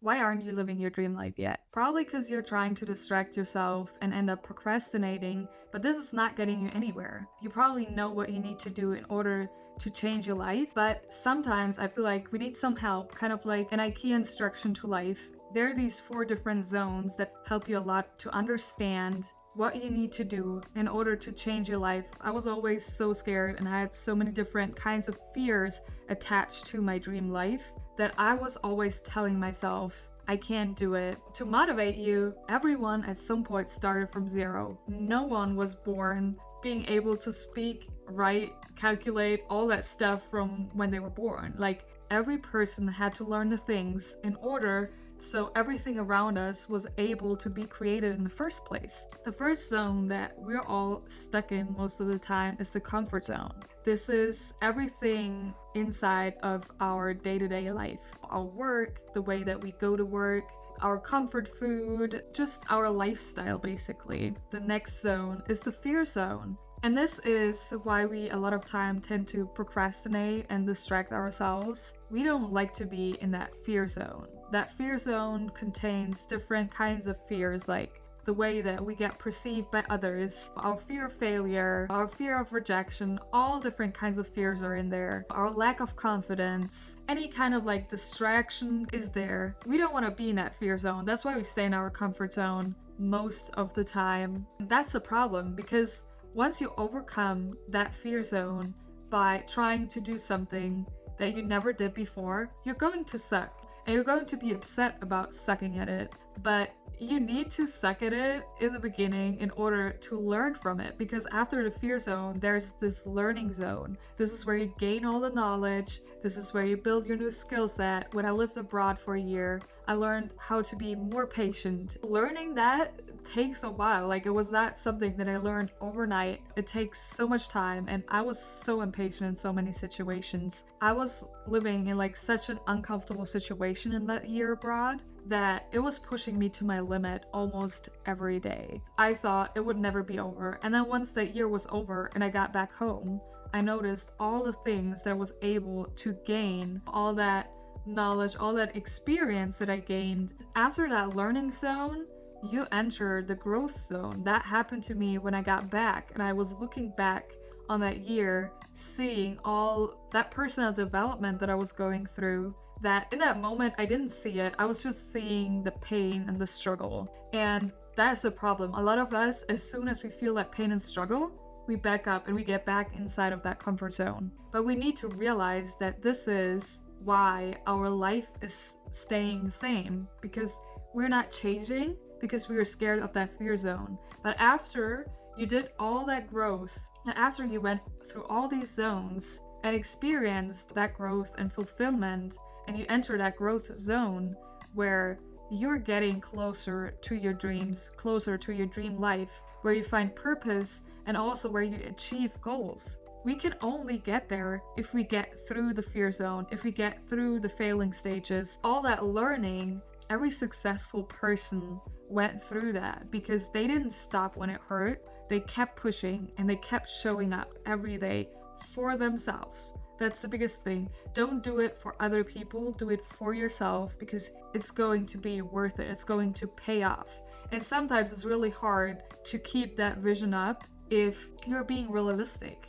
Why aren't you living your dream life yet? Probably because you're trying to distract yourself and end up procrastinating, but this is not getting you anywhere. You probably know what you need to do in order to change your life, but sometimes I feel like we need some help, kind of like an IKEA instruction to life. There are these 4 different zones that help you a lot to understand what you need to do in order to change your life. I was always so scared and I had so many different kinds of fears attached to my dream life that I was always telling myself, I can't do it. To motivate you, everyone at some point started from zero. No one was born being able to speak, write, calculate, all that stuff from when they were born. Like, every person had to learn the things in order so everything around us was able to be created in the first place. The first zone that we're all stuck in most of the time is the comfort zone. This is everything inside of our day-to-day life. Our work, the way that we go to work, our comfort food, just our lifestyle basically. The next zone is the fear zone. And this is why we a lot of time tend to procrastinate and distract ourselves. We don't like to be in that fear zone. That fear zone contains different kinds of fears, like the way that we get perceived by others, our fear of failure, our fear of rejection, all different kinds of fears are in there. Our lack of confidence, any kind of like distraction is there. We don't want to be in that fear zone. That's why we stay in our comfort zone most of the time. That's the problem, because once you overcome that fear zone by trying to do something that you never did before, you're going to suck. And you're going to be upset about sucking at it. But you need to suck at it in the beginning in order to learn from it. Because after the fear zone, there's this learning zone. This is where you gain all the knowledge. This is where you build your new skill set. When I lived abroad for a year, I learned how to be more patient. Learning that takes a while. Like, it was not something that I learned overnight. It takes so much time, and I was so impatient in so many situations. I was living in like such an uncomfortable situation in that year abroad that it was pushing me to my limit almost every day. I thought it would never be over. And then once that year was over and I got back home, I noticed all the things that I was able to gain, all that knowledge, all that experience that I gained. After that learning zone, you enter the growth zone. That happened to me when I got back, and I was looking back on that year, seeing all that personal development that I was going through, that in that moment I didn't see it. I was just seeing the pain and the struggle. And that's the problem. A lot of us, as soon as we feel that pain and struggle, we back up and we get back inside of that comfort zone. But we need to realize that this is why our life is staying the same, because we're not changing because we are scared of that fear zone. But after you did all that growth, and after you went through all these zones and experienced that growth and fulfillment, and you enter that growth zone where you're getting closer to your dreams, closer to your dream life, where you find purpose and also where you achieve goals. We can only get there if we get through the fear zone, if we get through the failing stages. All that learning, every successful person went through that because they didn't stop when it hurt. They kept pushing and they kept showing up every day for themselves. That's the biggest thing. Don't do it for other people, do it for yourself, because it's going to be worth it. It's going to pay off. And sometimes it's really hard to keep that vision up if you're being realistic.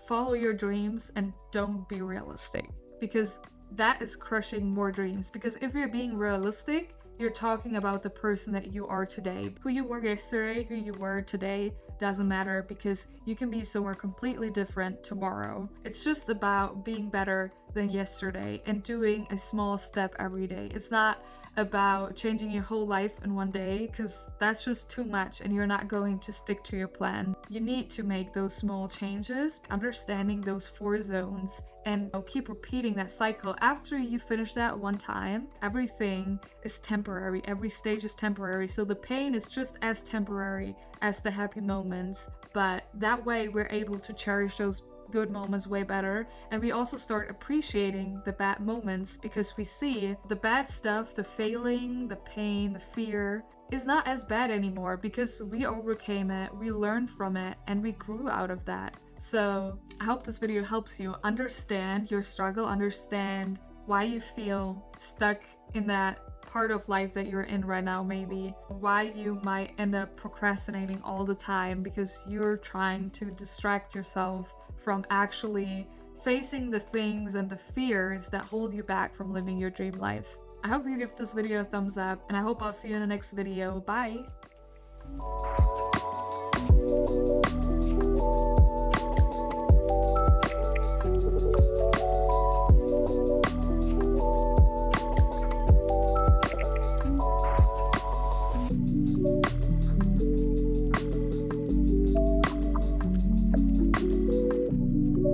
Follow your dreams and don't be realistic, because that is crushing more dreams. Because if you're being realistic, you're talking about the person that you are today. Who you were yesterday, who you were today, doesn't matter, because you can be somewhere completely different tomorrow. It's just about being better than yesterday and doing a small step every day. It's not about changing your whole life in one day, because that's just too much and you're not going to stick to your plan. You need to make those small changes, understanding those 4 zones, and keep repeating that cycle. After you finish that one time, everything is temporary. Every stage is temporary. So the pain is just as temporary as the happy moments. But that way we're able to cherish those good moments way better, and we also start appreciating the bad moments, because we see the bad stuff, the failing, the pain, the fear is not as bad anymore, because we overcame it, we learned from it, and we grew out of that. So I hope this video helps you understand your struggle, understand why you feel stuck in that part of life that you're in right now, maybe why you might end up procrastinating all the time, because you're trying to distract yourself from actually facing the things and the fears that hold you back from living your dream life. I hope you give this video a thumbs up, and I hope I'll see you in the next video. Bye!